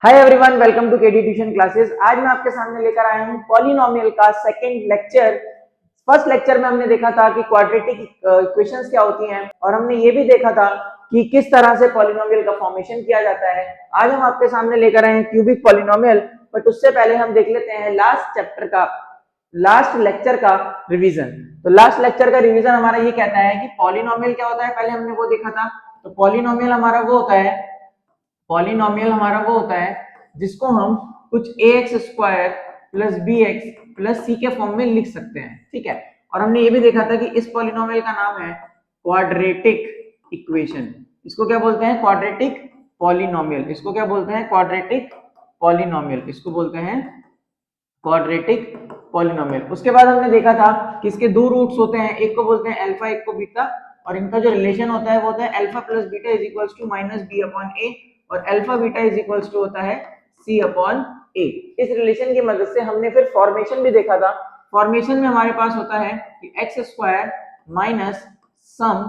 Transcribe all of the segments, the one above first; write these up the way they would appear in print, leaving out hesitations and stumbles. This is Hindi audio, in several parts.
Hi everyone, welcome to K D tuition classes. आज मैं आपके सामने लेकर आया हूं पॉलिनोमियल का सेकंड लेक्चर। फर्स्ट लेक्चर में हमने देखा था कि क्वाड्रेटिक इक्वेशंस क्या होती हैं और हमने ये भी देखा था कि किस तरह से पॉलिनोमियल का फॉर्मेशन किया जाता है। आज हम आपके सामने लेकर आए हैं क्यूबिक पॉलिनोमियल, बट उससे पहले हम देख लेते हैं लास्ट लेक्चर का रिवीजन। तो लास्ट लेक्चर का रिवीजन हमारा ये कहता है कि पॉलिनोमियल क्या होता है, पहले हमने वो देखा था। तो पॉलिनोमियल हमारा वो होता है जिसको हम कुछ ax square plus B x plus C के फॉर्म में लिख सकते हैं, ठीक है। और हमने ये भी देखा था कि इस पॉलिनोमियल का नाम है क्वाड्रेटिक इक्वेशन। इसको क्या बोलते हैं? Quadratic polynomial. इसको क्या बोलते हैं? Quadratic polynomial. इसको बोलते हैं क्वाड्रेटिक पॉलिनोमियल। उसके बाद हमने देखा था कि इसके दो रूट्स होते हैं, एक को बोलते हैं अल्फा, एक को बीटा, और इनका जो रिलेशन होता है वो होता है alpha plus beta is equals to minus B upon A, और alpha beta is equals to होता है सी अपॉन ए। इस रिलेशन की मदद से हमने फिर फॉर्मेशन भी देखा था। फॉर्मेशन में हमारे पास होता है कि X square minus sum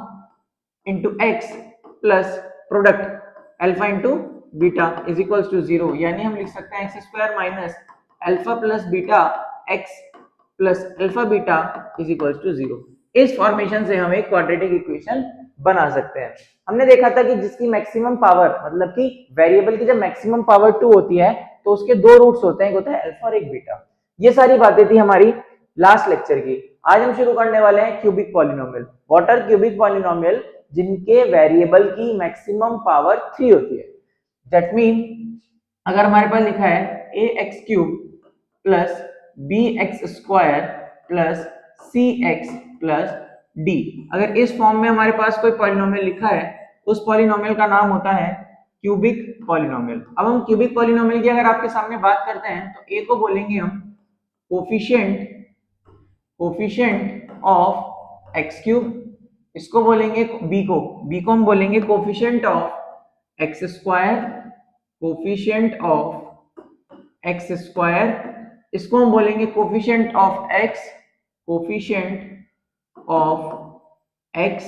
into X plus product alpha into beta is equals to 0, यानी हम लिख सकते हैं X square minus alpha plus beta X plus alpha beta is equals to 0। इस फॉर्मेशन से हम एक क्वाड्रेटिक इक्वेशन बना सकते हैं। हमने देखा था कि जिसकी मैक्सिमम पावर, मतलब कि वेरिएबल की जब मैक्सिमम पावर 2 होती है तो उसके दो रूट्स होते हैं, एक होता है अल्फा और एक बीटा। ये सारी बातें थी हमारी लास्ट लेक्चर की। आज हम शुरू करने वाले हैं cubic polynomial. What are cubic polynomial? जिनके वेरिएबल की मैक्सिमम पावर 3 होती है। दैट मीन अगर हमारे पास लिखा है A x cube plus B x square plus C x plus D, अगर इस फॉर्म में हमारे पास कोई पॉलिनोमियल लिखा है, उस पॉलिनोमियल का नाम होता है क्यूबिक पॉलिनोमियल। अब हम क्यूबिक पॉलिनोमियल की अगर आपके सामने बात करते हैं तो ए को बोलेंगे हम कोफिशिएंट ऑफ एक्स क्यूब, इसको बोलेंगे बी को हम बोलेंगे coefficient of x square, coefficient of x square, इसको हम बोलेंगे coefficient of x, coefficient of x,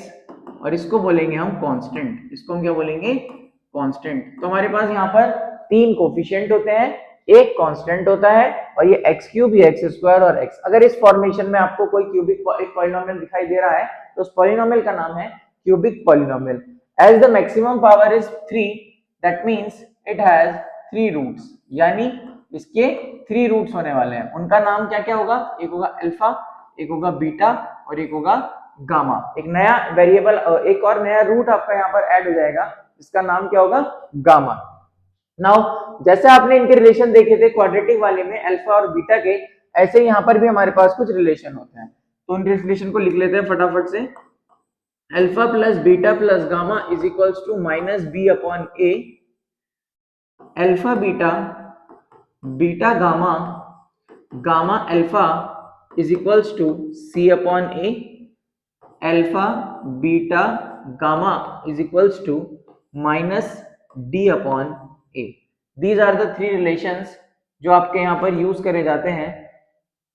और इसको बोलेंगे हम कांस्टेंट। इसको हम क्या बोलेंगे? कांस्टेंट। तो हमारे पास यहाँ पर तीन कोफिशिएंट होते हैं, एक कांस्टेंट होता है, और ये एक्स क्यूब, ये एक्स स्क्वायर और एक्स। अगर इस फॉर्मेशन में आपको कोई क्यूबिक पॉलिनोमियल दिखाई दे रहा है तो उस पॉलिनोमियल का नाम है cubic polynomial. As the maximum power is 3, that means it has 3 roots, यानी इसके 3 रूट्स होने वाले हैं। उनका नाम क्या क्या होगा? एक होगा अल्फा, एक होगा बीटा और एक होगा गामा। एक नया वेरिएबल, एक और नया रूट आपका यहाँ पर ऐड हो जाएगा, इसका नाम क्या होगा? गामा। नाउ जैसे आपने इनके रिलेशन देखे थे क्वाड्रेटिक वाले में अल्फा और बीटा के, ऐसे यहाँ पर भी हमारे पास कुछ रिलेशन होते हैं। तो उन रिलेशन को लिख लेते हैं फटाफट से। Alpha plus beta plus gamma is equals to minus B upon A, alpha beta beta gamma gamma alpha is equals to C upon A, alpha beta gamma is equals to minus D upon A. These are the 3 relations जो आपके यहाँ पर यूज करे जाते हैं।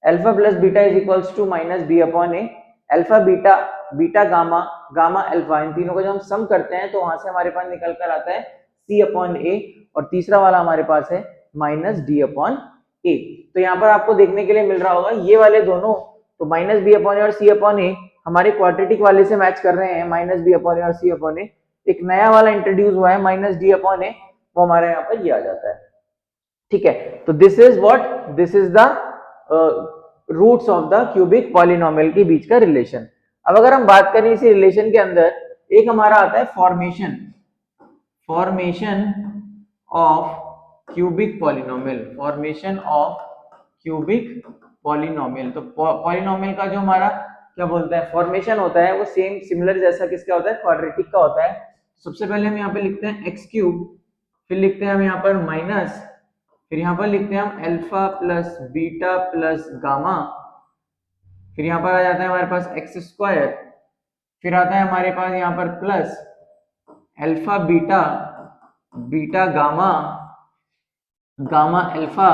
Alpha plus beta is equals to minus B upon A, alpha beta beta gamma gamma alpha, इन तीनों को जब हम सम करते हैं तो वहां से हमारे पास निकल कर आता है सी अपॉन ए, और तीसरा वाला हमारे पास है माइनस डी अपॉन ए। तो यहाँ पर आपको देखने के लिए मिल रहा होगा ये वाले दोनों, तो माइनस बी अपॉन ए और सी अपॉन ए हमारे क्वाड्रेटिक वाले से मैच कर रहे हैं, माइनस बी अपॉन ए और सी अपॉन ए। एक नया वाला इंट्रोड्यूस हुआ है माइनस डी अपॉन ए, वो हमारे यहाँ पर ये आ जाता है, ठीक है। तो this is the roots of the cubic polynomial के बीच का रिलेशन। अब अगर हम बात करें इसी रिलेशन के अंदर, एक हमारा आता है formation of cubic polynomial, formation of cubic polynomial. तो पॉलिनोमियल का जो हमारा क्या बोलते हैं फॉर्मेशन होता है, वो सेम सिमिलर जैसा किसका होता है? क्वाड्रेटिक का होता है। सबसे पहले हम यहाँ पे लिखते हैं एक्स क्यूब, फिर लिखते हैं हम यहाँ पर माइनस, फिर यहाँ पर लिखते हैं हम alpha plus beta plus gamma, फिर यहाँ पर आ जाता है हमारे पास एक्स स्क्वायर, फिर आता है हमारे पास यहाँ पर plus alpha beta beta gamma gamma alpha,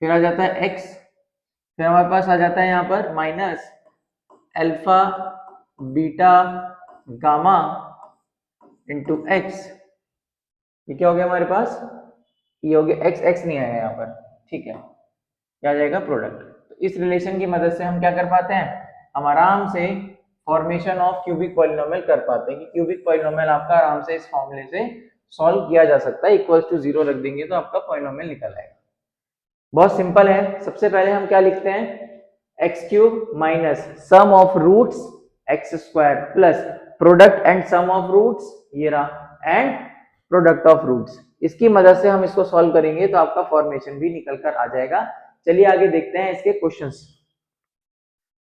फिर आ जाता है एक्स, फिर हमारे पास आ जाता है यहाँ पर minus alpha beta gamma into x, ये क्या हो गया हमारे पास, ये हो गया एक्स, एक्स नहीं आया यहाँ पर, ठीक है, क्या आ जाएगा प्रोडक्ट। तो इस रिलेशन की मदद से हम क्या कर पाते हैं, हम आराम से फॉर्मेशन ऑफ क्यूबिक पॉलिनोमियल कर पाते हैं कि क्यूबिक पॉलिनोमियल आपका आराम से इस फॉर्मूले से सॉल्व किया जा सकता है। इक्वल्स टू 0 रख देंगे तो आपका पॉलिनोमियल निकल आएगा। बहुत सिंपल है। सबसे पहले हम क्या लिखते हैं, X cube minus sum of roots X square plus product and sum of roots, ये रहा, एंड प्रोडक्ट ऑफ रूट्स। इसकी मदद से हम इसको सॉल्व करेंगे तो आपका फॉर्मेशन भी निकल कर आ जाएगा। चलिए आगे देखते हैं इसके क्वेश्चंस।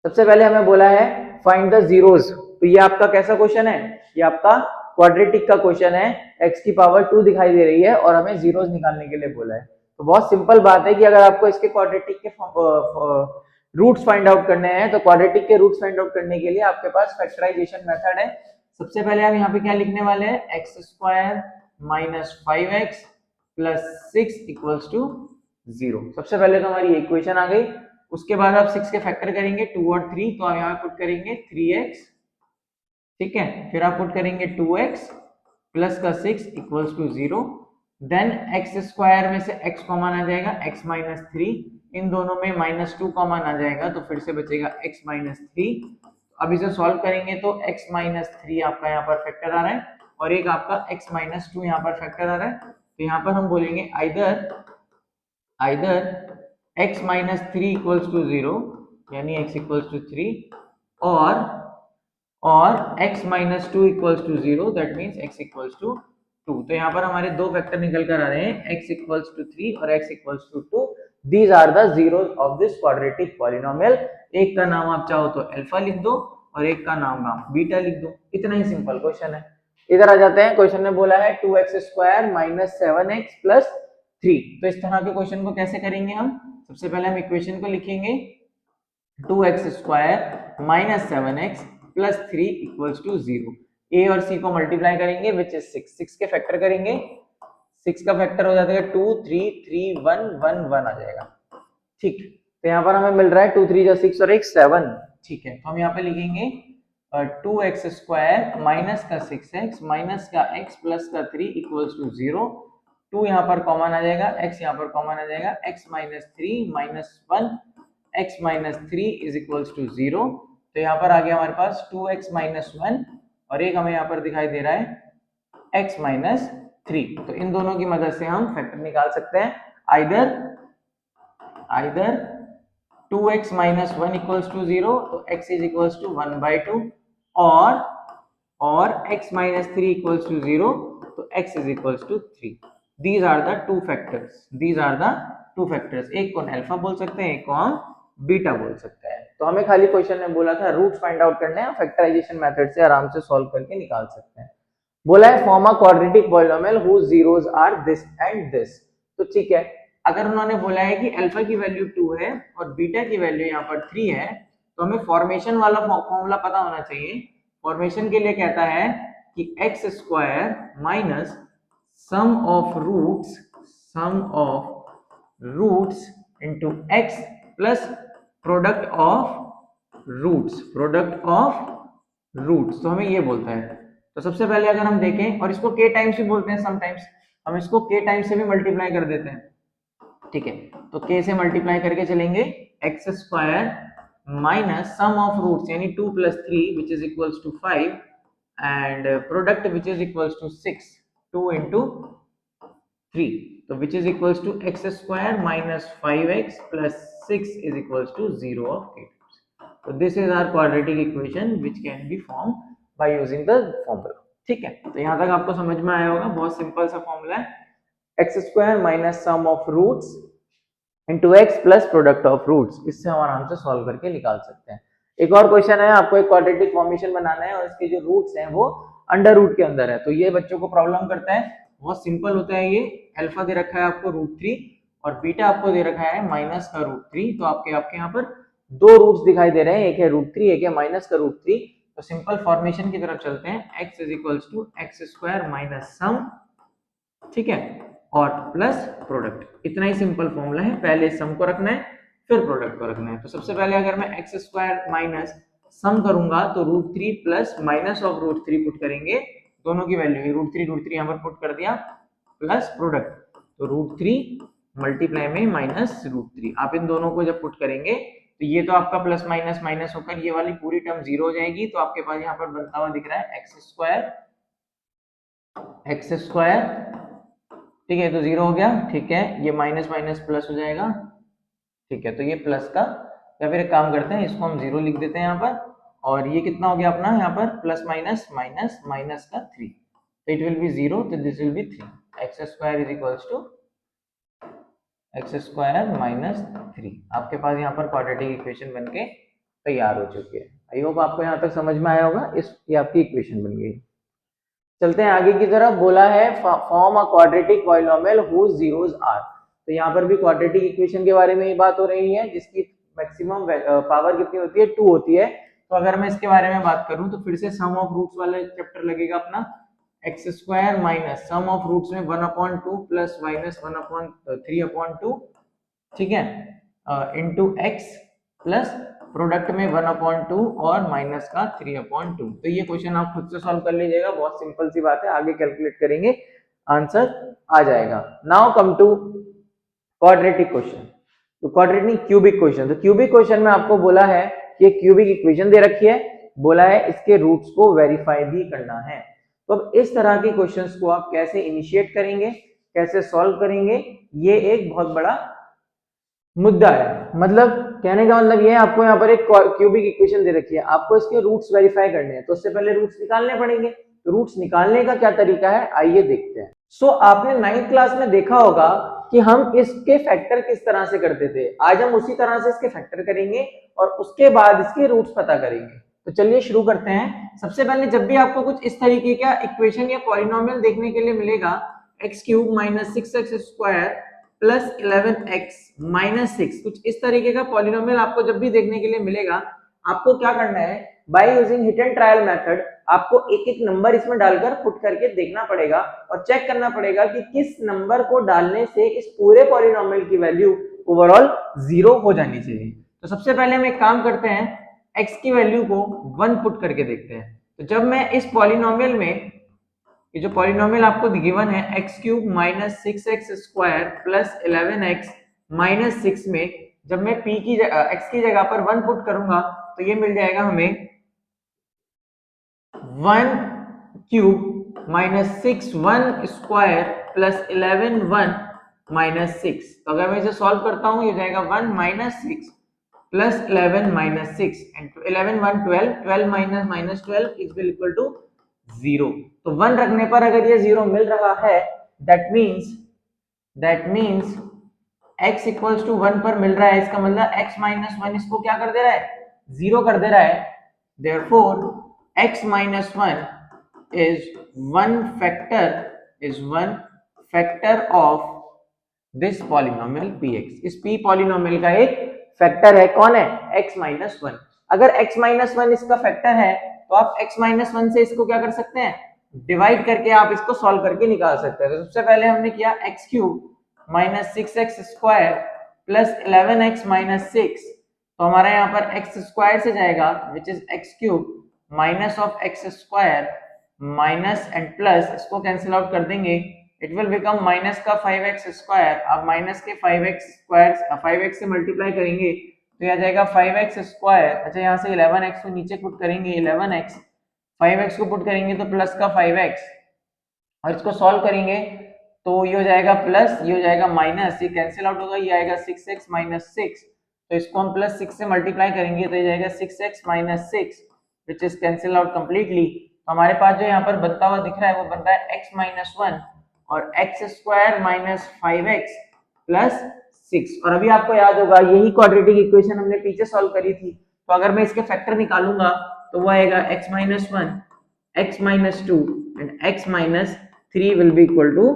सबसे पहले हमें बोला है फाइंड द जीरोस। तो ये आपका कैसा क्वेश्चन है, ये आपका क्वाड्रेटिक का क्वेश्चन है। x की पावर 2 दिखाई दे रही है और हमें जीरोस निकालने के लिए बोला है। तो बहुत सिंपल बात है कि अगर आपको इसके क्वाड्रेटिक के रूट्स फाइंड आउट करने हैं तो क्वाड्रेटिक के रूट्स फाइंड आउट करने के लिए आपके पास फैक्टराइजेशन मेथड है। सबसे पहले हम यहाँ पे क्या लिखने वाले हैं, X square minus 5x plus 6 equals to 0। सबसे पहले तो हमारी इक्वेशन आ गई। उसके बाद आप 6 के फैक्टर करेंगे 2 और 3, तो हम यहाँ पुट करेंगे 3x, ठीक है, फिर आप पुट करेंगे 2x प्लस का 6 equals to 0। Then X square में से x कॉमन आ जाएगा, x माइनस 3, इन दोनों में माइनस 2 कॉमन आ जाएगा तो फिर से बचेगा x माइनस 3। अब इसे सॉल्व करेंगे तो x माइनस 3 आपका यहाँ पर फैक्टर आ रहा है और एक आपका x माइनस 2 यहाँ पर फैक्टर आ रहा है। तो यहाँ पर हम बोलेंगे either x minus 3 equals to 0 यानी x इक्वल्स टू 3 और x minus 2 equals to 0 that means x equals to 2। तो यहाँ पर हमारे दो फैक्टर निकल कर आ रहे हैं, x इक्वल्स टू 3 और x equals to 2। These are the zeros of this quadratic polynomial. एक का नाम आप चाहो तो अल्फा लिख दो और एक का नाम बीटा लिख दो। इतना ही सिंपल क्वेश्चन है। इधर आ जाते हैं, क्वेश्चन में बोला है 2x square minus 7x plus 3। तो इस तरह के क्वेश्चन को कैसे करेंगे हम, सबसे पहले हम इक्वेशन को लिखेंगे 2x square minus 7x plus 3 equals to 0। a और c को मल्टीप्लाई करेंगे विच इज 6, 6 के फैक्टर करेंगे, 6 का फैक्टर हो जाता है 2 3 3 1 1 1 आ जाएगा, ठीक। तो यहाँ पर हमें मिल रहा है 2 3 जा 6 और एक 7, ठीक है। तो हम यहाँ पे लिखेंगे 2x स्क्वायर माइनस का 6x माइनस का x प्लस का 3 इक्वल्स टू 0। 2 यहाँ पर कॉमन आ जाएगा, x यहाँ पर कॉमन आ जाएगा, x minus 3 minus 1 x minus 3 is equals to 0। तो यहाँ पर आ गया हमारे पास 2x माइनस 1 और एक हमें यहाँ पर दिखाई दे रहा है x माइनस 3। तो इन दोनों की मदद से हम फैक्टर निकाल सकते हैं। Either 2x minus 1 equals to 0 तो x इज इक्वल्स टू 1/2 और x माइनस 3 इक्वल्स टू 0 तो x is equals to 3। These are the two factors। एक को अल्फा बोल सकते हैं, एक को हम बीटा बोल सकते हैं। तो हमें खाली क्वेश्चन में बोला था रूट्स फाइंड आउट करने हैं, फैक्टराइजेशन मेथड से आराम से सॉल्व करके निकाल सकते हैं। बोला है form a quadratic polynomial whose zeros are this and this. तो ठीक है, अगर उन्होंने बोला है कि अल्फा की वैल्यू 2 है और बीटा की वैल्यू यहाँ पर 3 है तो हमें फॉर्मेशन वाला फॉर्मूला पता होना चाहिए। फॉर्मेशन के लिए कहता है कि X square minus sum of roots into x plus product of roots। तो हमें ये बोलता है। तो सबसे पहले अगर हम देखें, और इसको k टाइम्स भी बोलते हैं समटाइम्स, हम इसको k टाइम्स से भी मल्टीप्लाई कर देते हैं, ठीक है। तो k से मल्टीप्लाई करके चलेंगे, X square minus sum of roots यानी 2 plus 3 which is equals to 5 and product which is equals to 6, 2 into 3, तो which is equals to x square minus 5x plus 6 is equals to 0 of k times। So this is our quadratic equation which can be formed by using the formula, ठीक है। तो यहाँ तक आपको समझ में आया होगा, बहुत सिंपल सा फॉर्मूला है, x square minus sum of roots into x plus product of roots। इससे हम आराम से सॉल्व करके निकाल सकते हैं। एक और क्वेश्चन है, आपको एक क्वाड्रेटिक फॉर्मेशन बनाना है और इसके जो रूट्स हैं वो अंडर रूट के अंदर है, तो ये बच्चों को प्रॉब्लम करता है। बहुत सिंपल होता है ये, अल्फा दे रखा है आपको √3 और बीटा आपको दे रखा है माइनस का √3। तो आपके यहाँ पर दो रूट्स दिखाई दे रहे हैं, एक है √3 एक है माइनस का √3। तो सिंपल फॉर्मेशन की तरफ चलते हैं, x is equals to X square minus sum, ठीक है, और प्लस प्रोडक्ट। इतना ही सिंपल फॉर्मूला है, पहले सम को रखना है फिर प्रोडक्ट को रखना है। तो सबसे पहले अगर मैं एक्स स्क्वायर माइनस सम करूंगा तो √3 प्लस माइनस ऑफ √3 पुट करेंगे, दोनों की वैल्यू √3 यहाँ पर पुट कर दिया, प्लस प्रोडक्ट, तो √3 मल्टीप्लाई में -√3। आप इन दोनों को जब पुट करेंगे तो ये तो आपका प्लस माइनस माइनस होकर ये वाली पूरी टर्म 0 हो जाएगी, तो आपके पास यहाँ पर बनता हुआ दिख रहा है एक्स स्क्वायर, ठीक है, तो 0 हो गया, ठीक है, ये माइनस माइनस प्लस हो जाएगा, ठीक है, तो ये प्लस का, या फिर एक काम करते हैं इसको हम 0 लिख देते हैं यहाँ पर, और ये कितना हो गया अपना यहाँ पर प्लस माइनस माइनस माइनस का 3, तो इट विल बी 0, तो this will be 3। X square is equals to X square minus 3। आपके पास यहाँ पर क्वाड्रेटिक इक्वेशन बनके तैयार हो चुकी है। आई होप आपको यहाँ तक समझ में आया होगा। ये आपकी इक्वेशन बन गई। चलते हैं आगे की तरफ। बोला है form a quadratic polynomial whose zeros are. तो यहाँ पर भी क्वाड्रेटिक इक्वेशन के बारे में ही बात हो रही है, जिसकी मैक्सिमम पावर कितनी होती है, 2 होती है। तो अगर मैं इसके बारे में बात करूं तो फिर से सम ऑफ रूट्स वाला चैप्टर लगेगा अपना। X square minus sum of roots में 1/2 प्लस माइनस 1/3/2, ठीक है, इनटू एक्स प्लस प्रोडक्ट में 1/2 और माइनस का 3/2। तो ये क्वेश्चन आप खुद से सॉल्व कर लीजिएगा, बहुत सिंपल सी बात है, आगे कैलकुलेट करेंगे आंसर आ जाएगा। Now come to quadratic question. तो क्वाड्रेटिक क्यूबिक क्वेश्चन, तो क्यूबिक क्वेश्चन में आपको बोला है कि क्यूबिक इक्वेशन दे रखी है, बोला है इसके रूट्स को वेरीफाई भी करना है। तो अब इस तरह के क्वेश्चंस को आप कैसे इनिशिएट करेंगे, कैसे सॉल्व करेंगे, ये एक बहुत बड़ा मुद्दा है। मतलब कहने का मतलब ये है, आपको यहाँ पर एक क्यूबिक इक्वेशन दे रखी है, आपको इसके रूट्स वेरीफाई करने हैं, तो उससे पहले रूट्स निकालने पड़ेंगे। तो रूट्स निकालने का क्या तरीका है, आइए देखते हैं। आपने 9th क्लास में देखा होगा कि हम इसके फैक्टर किस तरह से करते थे। आज हम उसी तरह से इसके फैक्टर करेंगे और उसके बाद इसके रूट्स पता करेंगे। तो चलिए शुरू करते हैं। सबसे पहले जब भी आपको कुछ इस तरीके का इक्वेशन या पॉलिनोमियल देखने के लिए मिलेगा, x³ minus 6x² plus 11x minus 6, कुछ इस तरीके का पॉलिनोमियल आपको जब भी देखने के लिए मिलेगा, आपको क्या करना है, by using hit and trial method आपको एक एक नंबर इसमें डालकर पुट करके देखना पड़ेगा और चेक करना पड़ेगा कि किस नंबर को डालने से इस पूरे पॉलिनोमियल की वैल्यू ओवरऑल 0 हो जानी चाहिए। तो सबसे पहले हम एक काम करते हैं, x की वैल्यू को 1 पुट करके देखते हैं। तो जब मैं इस पॉलिनोमियल में, ये जो पॉलिनोमियल आपको गिवन है x³ minus 6x² plus 11x minus 6 में, जब मैं p की x की जगह पर 1 पुट करूंगा तो ये मिल जाएगा हमें 1³ माइनस 6(1)² प्लस 11(1) माइनस 6। तो अगर मैं इसे सॉल्व करता हूं, ये जाएगा 1 minus 6 plus 11 minus 6 and 11 1 12, 12 minus minus 12 is equal to 0। तो 1 रखने पर अगर ये 0 मिल रहा है, that means x equals to 1 पर मिल रहा है, इसका मतलब x माइनस 1 इसको क्या कर दे रहा है, 0 कर दे रहा है। Therefore x minus 1 is one factor of this polynomial px। इस p पॉलिनोमियल का एक फैक्टर है, कौन है, x minus 1। अगर x minus 1 इसका फैक्टर है तो आप x minus 1 से इसको क्या कर सकते हैं, डिवाइड करके आप इसको सॉल्व करके निकाल सकते हैं। तो सबसे पहले हमने किया x³ minus 6x² plus 11x minus 6, तो हमारा यहाँ पर x² से जाएगा which is x³ minus of x² minus and plus, इसको कैंसिल आउट कर देंगे, इट विल बिकम माइनस का 5x²। अब माइनस के 5x से मल्टीप्लाई करेंगे तो यह जाएगा 5x²। अच्छा, यहाँ से 11x को नीचे पुट करेंगे, 11x 5x को पुट करेंगे तो प्लस का 5x, और इसको सॉल्व करेंगे तो ये हो जाएगा प्लस, ये हो जाएगा माइनस, ये कैंसिल आउट होगा, ये आएगा 6x माइनस 6। तो इसको हम प्लस 6 से मल्टीप्लाई करेंगे तो ये जाएगा 6x minus 6 which is cancel out completely। तो हमारे पास जो यहाँ पर बनता हुआ दिख रहा है वो बनता है x माइनस 1 और x² माइनस 5x प्लस 6। और अभी आपको याद होगा यही क्वाड्रेटिक इक्वेशन हमने पीछे सॉल्व करी थी। तो अगर मैं इसके फैक्टर निकालूंगा तो वो आएगा x minus 1, x minus 2 and x minus 3 will be equal to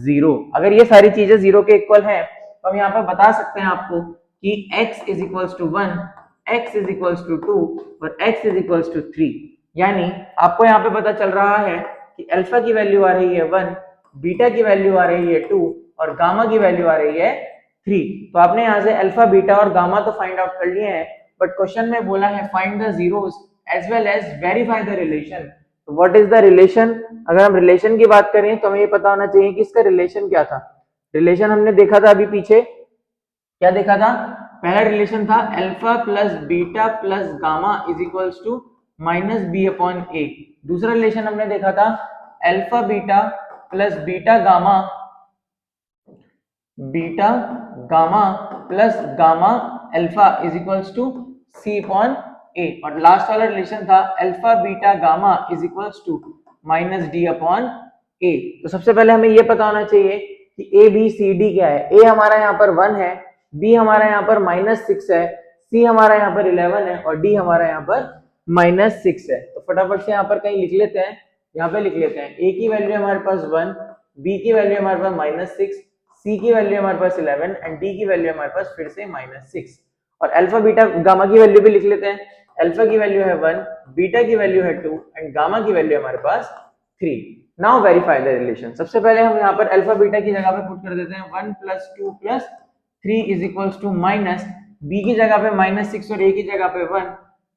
0। अगर ये सारी चीजें 0 के इक्वल है तो हम यहाँ पर बता सकते हैं आपको कि x is equals to 1, x is equals to 2 और x इज इक्वल्स टू 3। यानी आपको यहाँ पे पता चल रहा है कि अल्फा की वैल्यू आ रही है 1, बीटा की वैल्यू आ रही है 2 और गामा की वैल्यू आ रही है 3। तो आपने यहाँ से अल्फा, बीटा और गामा तो फाइंड आउट कर लिए हैं, बट क्वेश्चन में बोला है find the zeros as well as verify the relation. तो व्हाट इज द रिलेशन? अगर हम रिलेशन की बात करें तो हमें ये पता होना चाहिए कि इसका रिलेशन क्या था। रिलेशन हमने देखा था अभी पीछे, क्या देखा था? पहला रिलेशन था alpha plus beta plus gamma is equals to minus B upon A. दूसरा रिलेशन हमने देखा था alpha beta plus beta gamma plus gamma alpha is equals to C upon A. और लास्ट वाला रिलेशन था alpha beta gamma is equals to minus D upon A. तो सबसे पहले हमें यह पता होना चाहिए कि ए बी सी डी क्या है। ए हमारा यहाँ पर 1 है, बी हमारा यहाँ पर -6 है, सी हमारा यहाँ पर 11 है और डी हमारा यहाँ पर -6 है। तो फटाफट से यहाँ पर कहीं लिख लेते हैं, यहाँ पे लिख लेते हैं। ए की वैल्यू हमारे पास 1, बी की वैल्यू हमारे पास -6, सी की वैल्यू हमारे पास 11 एंड डी की वैल्यू हमारे पास फिर से -6। और अल्फा बीटा गामा की वैल्यू भी लिख लेते हैं। अल्फा की वैल्यू है 1, बीटा की वैल्यू है 2 एंड गामा की वैल्यू हमारे पास 3। Now verify the relation. सबसे पहले हम यहाँ पर अल्फा बीटा की जगह पे पुट कर देते हैं 1 + 2 + 3 is equals to minus B की जगह पे -6 और ए की जगह पे 1,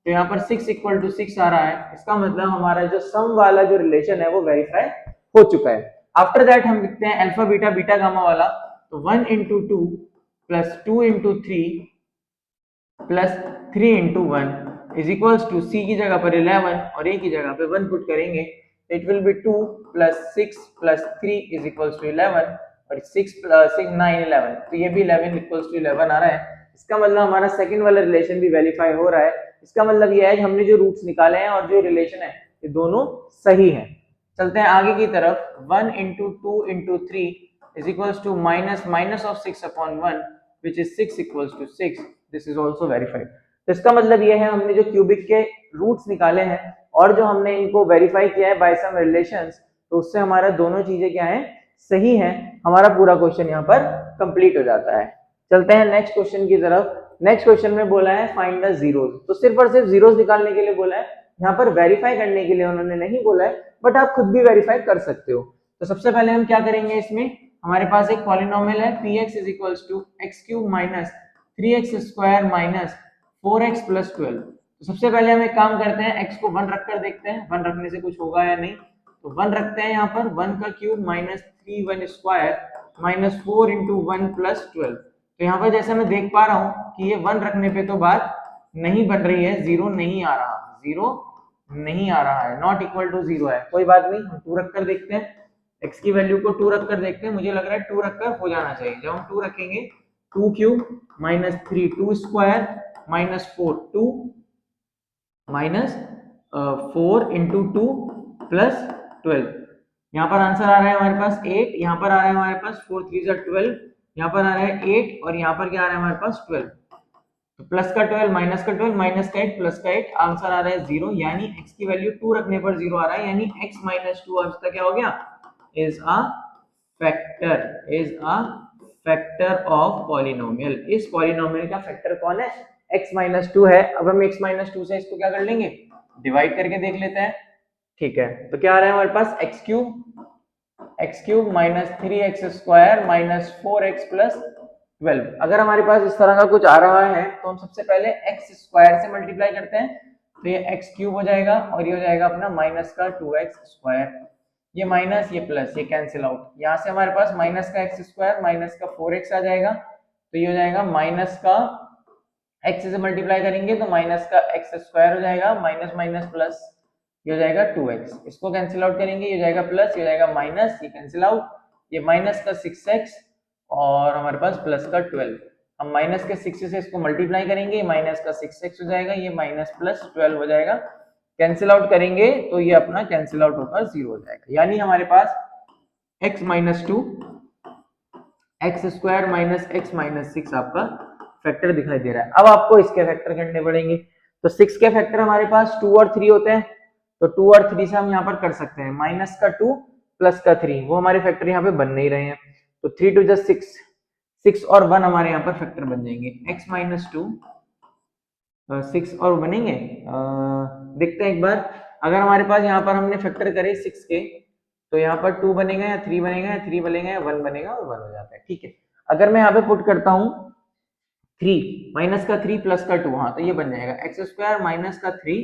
तो यहाँ पर 6 = 6 आ रहा है। इसका मतलब हमारा जो सम वाला जो रिलेशन है वो वेरीफाई हो चुका है। आफ्टर दैट हम लिखते हैं अल्फा बीटा बीटा गामा वाला, तो 1 × 2 + 2 × 3 + 3 × 1 इज इक्वल्स टू सी की जगह पर 11 और ए की जगह पे 1 पुट करेंगे, it will be 2 + 6 + 3 is equals to 11 और 6 + 6 9 11, तो ये भी 11 = 11 आ रहा है। इसका मतलब हमारा सेकंड वाला रिलेशन भी वेरीफाई हो रहा है। इसका मतलब ये है कि हमने जो रूट्स निकाले हैं और जो रिलेशन है ये दोनों सही हैं। चलते हैं आगे की तरफ। 1 × 2 × 3 is equals to minus of 6 upon 1 which is 6 equals to 6. This is also verified. तो इसका मतलब ये है हमने जो क्यूबिक के रूट्स निकाले हैं और जो हमने इनको वेरीफाई किया है बाय सम रिलेशंस, तो उससे हमारा दोनों चीजें क्या है, सही है। हमारा पूरा क्वेश्चन यहाँ पर कंप्लीट हो जाता है। चलते हैं नेक्स्ट क्वेश्चन की तरफ। नेक्स्ट क्वेश्चन में बोला है फाइंड द जीरोस, तो सिर्फ और सिर्फ जीरोस निकालने के लिए बोला है, यहाँ पर वेरीफाई करने के लिए उन्होंने नहीं बोला है, बट आप खुद भी वेरीफाई कर सकते हो। तो सबसे पहले हम क्या करेंगे, इसमें हमारे पास एक पॉलिनोमियल है px = x³ - 3x² - 4x + 12। तो सबसे पहले हम एक काम करते हैं, x को 1 रखकर देखते हैं 1 रखने से कुछ होगा या नहीं। तो 1 रखते हैं यहाँ पर, 1 का क्यूब -3 1² -4 × 1 + 12। तो यहाँ पर जैसे मैं देख पा रहा हूँ कि ये 1 रखने पे तो बात नहीं बन रही है, 0 नहीं आ रहा, 0 नहीं आ रहा है, नॉट इक्वल टू 0 है। कोई बात नहीं, हम 2 रखकर देखते हैं, x की वैल्यू को 2 रखकर देखते हैं। मुझे लग रहा है 2 रखकर हो जाना चाहिए। जब हम 2 रखेंगे, 2³ -3 2² -4 2 -4 × 2 + 12। यहाँ पर आंसर आ रहा है हमारे पास 8, यहाँ पर आ रहा है हमारे पास 4 3 12, यहाँ पर आ रहा है 8 और यहाँ पर क्या आ रहा है हमारे पास 12। तो प्लस का 12 माइनस का 12 माइनस का 8 प्लस का 8, आंसर आ रहा है 0, यानी x की वैल्यू 2 रखने पर 0 आ रहा है, यानी x - 2 अब तक क्या हो गया, is a factor of polynomial। इस पॉलिनोमियल का फैक्टर कौन है, x - 2 है। अब हम x - 2 से इसको क्या कर लेंगे, डिवाइड करके देख लेते हैं। ठीक है, तो क्या आ रहा है हमारे पास x³ - 3x² - 4x + 12। अगर हमारे पास इस तरह का कुछ आ रहा है तो हम सबसे पहले x² से मल्टीप्लाई करते हैं, तो ये x³ हो जाएगा और ये हो जाएगा अपना माइनस का 2x², ये माइनस ये प्लस ये कैंसिल आउट। यहाँ से हमारे पास माइनस का x² माइनस का 4x आ जाएगा, तो ये हो जाएगा माइनस का x से मल्टीप्लाई करेंगे तो माइनस का x² हो जाएगा, माइनस माइनस प्लस, ये हो जाएगा 2x। इसको कैंसिल आउट करेंगे, ये हो जाएगा प्लस, ये हो जाएगा माइनस, ये कैंसिल आउट, ये माइनस का 6x और हमारे पास प्लस का 12। हम माइनस के 6 से इसको मल्टीप्लाई करेंगे, माइनस का 6x हो जाएगा, ये माइनस प्लस 12 हो जाएगा, कैंसिल आउट करेंगे तो ये अपना कैंसिल आउट होकर 0 हो जाएगा। यानी हमारे पास x - 2 x² - x - 6 आपका फैक्टर दिखाई दे रहा है। अब आपको इसके फैक्टर करने पड़ेंगे। तो 6 के फैक्टर हमारे पास 2 और 3 होते हैं, तो 2 और 3 से हम यहाँ पर कर सकते हैं, माइनस का 2 प्लस का 3, वो हमारे फैक्टर यहाँ पे बन नहीं रहे हैं, तो 3 2 6, 6 और 1 हमारे यहाँ पर फैक्टर बन जाएंगे। x - 2 6 और बनेंगे, देखते हैं एक बार। अगर हमारे पास यहाँ पर हमने फैक्टर करे 6 के, तो यहाँ पर 2 बनेगा या 3 बनेगा या 3 बनेगा या 1 बनेगा और 1 हो जाता है। ठीक है, अगर मैं यहाँ पे पुट करता हूँ 3 माइनस का 3 प्लस का 2, हाँ तो ये बन जाएगा x² माइनस का 3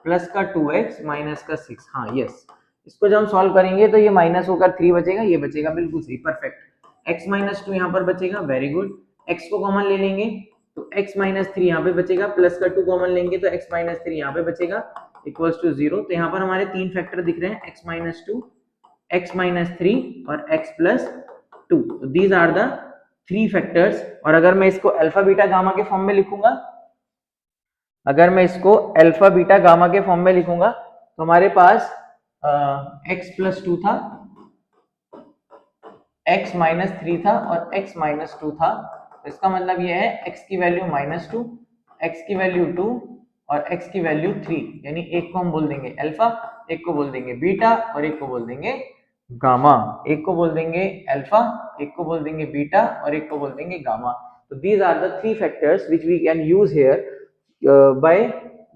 प्लस का 2x माइनस का 6। हाँ यस, इसको जब हम सॉल्व करेंगे तो ये माइनस होकर 3 बचेगा, ये बचेगा, बिल्कुल सही, परफेक्ट। x माइनस 2 यहाँ पर बचेगा, वेरी गुड। x को कॉमन ले लेंगे तो x माइनस 3 यहाँ पे बचेगा, प्लस का 2 कॉमन लेंगे तो x माइनस 3 यहाँ पे बचेगा, इक्वल्स टू 0। तो यहाँ पर हमारे तीन फैक्टर दिख रहे हैं, x माइनस 2, x माइनस 3 और x plus 2। These are the three factors. और अगर मैं इसको अल्फा बीटा गामा के फॉर्म में लिखूंगा, अगर मैं इसको अल्फा बीटा गामा के फॉर्म में लिखूंगा तो हमारे पास x प्लस 2 था, x माइनस 3 था और x माइनस 2 था। तो इसका मतलब ये है x की वैल्यू -2, x की वैल्यू 2 और x की वैल्यू 3, यानी एक को हम बोल देंगे अल्फा, एक को बोल देंगे बीटा और एक को बोल देंगे गामा। एक को बोल देंगे अल्फा, एक को बोल देंगे बीटा और एक को बोल देंगे गामा। तो these are the three factors which we can use here by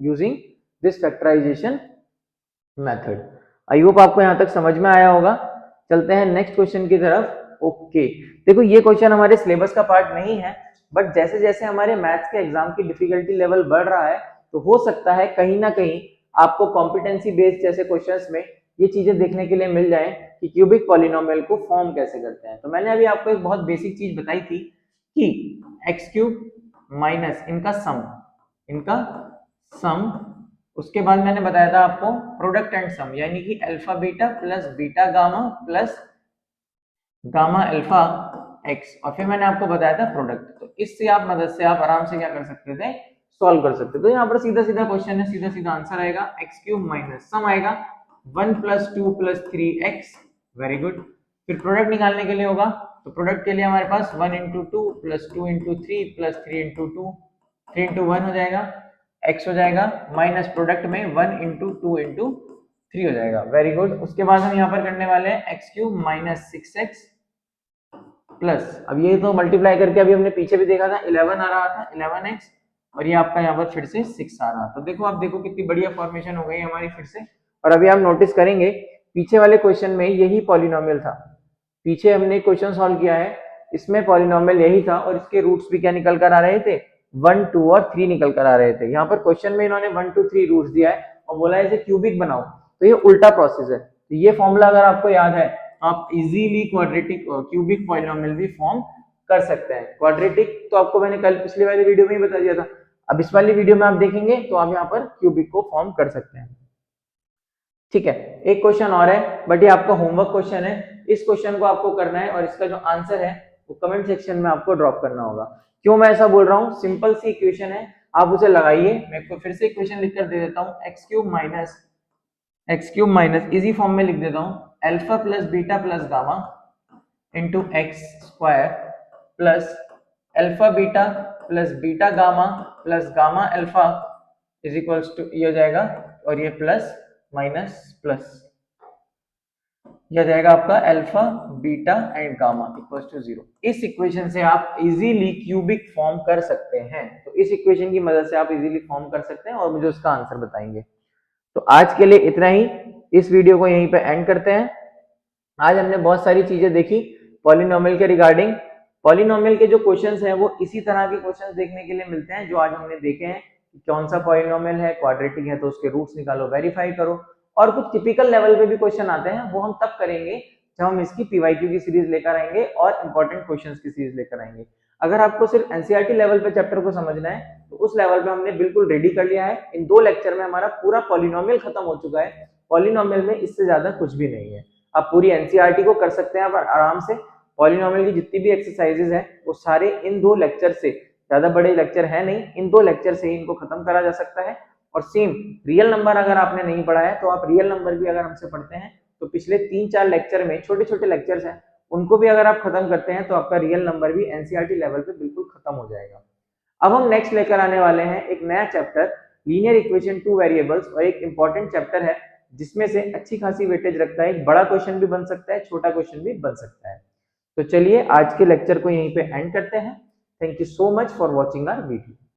using this factorization method. I hope आपको यहां तक समझ में आया होगा। चलते हैं नेक्स्ट क्वेश्चन की तरफ। ओके, देखो ये क्वेश्चन हमारे सिलेबस का पार्ट नहीं है, बट जैसे जैसे हमारे मैथ्स के एग्जाम की डिफिकल्टी लेवल बढ़ रहा है तो हो सकता है कहीं ना कहीं आपको कॉम्पिटेंसी बेस्ड जैसे क्वेश्चंस में ये चीजें देखने के लिए मिल जाए कि क्यूबिक पॉलिनोमियल को फॉर्म कैसे करते हैं। तो मैंने अभी आपको एक बहुत बेसिक चीज बताई थी कि एक्स क्यूब माइनस इनका सम, उसके बाद मैंने बताया था आपको प्रोडक्ट एंड सम, यानी कि alpha beta plus beta gamma plus gamma alpha x, और फिर मैंने आपको बताया था प्रोडक्ट। तो इससे आप मदद से आप आराम से क्या कर सकते थे, सॉल्व कर सकते थे। तो यहाँ पर सीधा सीधा क्वेश्चन है, सीधा सीधा आंसर आएगा, एक्स क्यूब माइनस सम आएगा 1 plus 2 plus 3x, very good. फिर प्रोडक्ट निकालने के लिए होगा, तो प्रोडक्ट के लिए हमारे पास 1 into 2 plus 2 into 3 plus 3 into 2, 3 into 1 हो जाएगा, x हो जाएगा, माइनस प्रोडक्ट में 1 इंटू 2 इंटू 3 हो जाएगा, वेरी गुड। उसके बाद हम यहाँ पर करने वाले हैं X cube minus 6x plus, अब ये तो मल्टीप्लाई करके अभी हमने पीछे भी देखा था 11 आ रहा था, 11x, और ये आपका यहाँ पर फिर से 6 आ रहा। तो देखो आप देखो कितनी बढ़िया फॉर्मेशन हो गई हमारी फिर से। और अभी आप नोटिस करेंगे पीछे वाले क्वेश्चन में यही पॉलिनोमियल था, पीछे हमने क्वेश्चन सॉल्व किया है, इसमें पॉलिनोमियल यही था और इसके रूट्स भी क्या निकल कर आ रहे थे, 1, 2 और 3 निकल कर आ रहे थे। यहाँ पर क्वेश्चन में इन्होंने 1, 2, 3 रूट्स दिया है और बोला है इसे क्यूबिक बनाओ, तो ये उल्टा प्रोसेस है। तो ये फॉर्मूला अगर आपको याद है आप इजीली क्वाड्रेटिक क्यूबिक पॉलिनोमियल भी फॉर्म कर सकते हैं। क्वाड्रेटिक तो आपको मैंने कल पिछली वाली वीडियो में ही बता दिया था, अब इस वाली वीडियो में आप देखेंगे तो आप यहाँ पर क्यूबिक को फॉर्म कर सकते हैं। ठीक है, एक क्वेश्चन और है, बट ये आपका होमवर्क क्वेश्चन है, इस क्वेश्चन को आपको करना है और इसका जो आंसर है वो कमेंट सेक्शन में आपको ड्रॉप करना होगा। क्यों मैं ऐसा बोल रहा हूँ, सिंपल सी इक्वेशन है, आप उसे लगाइए। मैं आपको फिर से इक्वेशन लिखकर दे देता हूँ, x cube minus easy form में लिख देता हूँ, alpha plus beta plus gamma into x square plus alpha beta plus beta gamma plus gamma alpha is equals to, ये हो जाएगा और ये प्लस माइनस प्लस, यह जाएगा आपका alpha beta and gamma equals to 0। इस इक्वेशन से आप इजीली क्यूबिक फॉर्म कर सकते हैं। तो इस इक्वेशन की मदद से आप इजीली फॉर्म कर सकते हैं और मुझे उसका आंसर बताएंगे। तो आज के लिए इतना ही, इस वीडियो को यहीं पे एंड करते हैं। आज हमने बहुत सारी चीजें देखी पॉलिनोमियल के रिगार्डिंग। पॉलिनोमियल के जो क्वेश्चंस हैं वो इसी तरह के क्वेश्चंस देखने के लिए मिलते हैं जो आज हमने देखे हैं, कि कौन सा पॉलिनोमियल है, क्वाड्रेटिक है तो उसके रूट्स निकालो, वेरीफाई करो। और कुछ टिपिकल लेवल पे भी क्वेश्चन आते हैं, वो हम तब करेंगे जब हम इसकी पीवाईक्यू की सीरीज लेकर आएंगे और इंपॉर्टेंट क्वेश्चंस की सीरीज लेकर आएंगे। अगर आपको सिर्फ एनसीईआरटी लेवल पे चैप्टर को समझना है तो उस लेवल पे हमने बिल्कुल रेडी कर लिया है। इन 2 लेक्चर में हमारा पूरा पॉलिनोमियल खत्म हो चुका है। पॉलिनोमियल में इससे ज्यादा कुछ भी नहीं है, आप पूरी एनसीईआरटी को कर सकते हैं आप आराम से। पॉलिनोमियल की जितनी भी एक्सरसाइजेज हैं वो सारे इन 2 लेक्चर से, ज्यादा बड़े लेक्चर है नहीं, इन 2 लेक्चर से ही इनको खत्म करा जा सकता है। और सेम रियल नंबर अगर आपने नहीं पढ़ा है तो आप रियल नंबर भी अगर हमसे पढ़ते हैं तो पिछले 3-4 लेक्चर में छोटे छोटे लेक्चर्स हैं, उनको भी अगर आप खत्म करते हैं तो आपका रियल नंबर भी एनसीईआरटी लेवल पे बिल्कुल खत्म हो जाएगा। अब हम नेक्स्ट लेकर आने वाले हैं एक नया चैप्टर, लीनियर इक्वेशन 2 वेरिएबल्स, और एक इंपॉर्टेंट चैप्टर है जिसमें से अच्छी खासी वेटेज रखता है, एक बड़ा क्वेश्चन भी बन सकता है, छोटा क्वेश्चन भी बन सकता है। तो चलिए आज के लेक्चर को यहीं पे एंड करते हैं। Thank you so much for watching our video.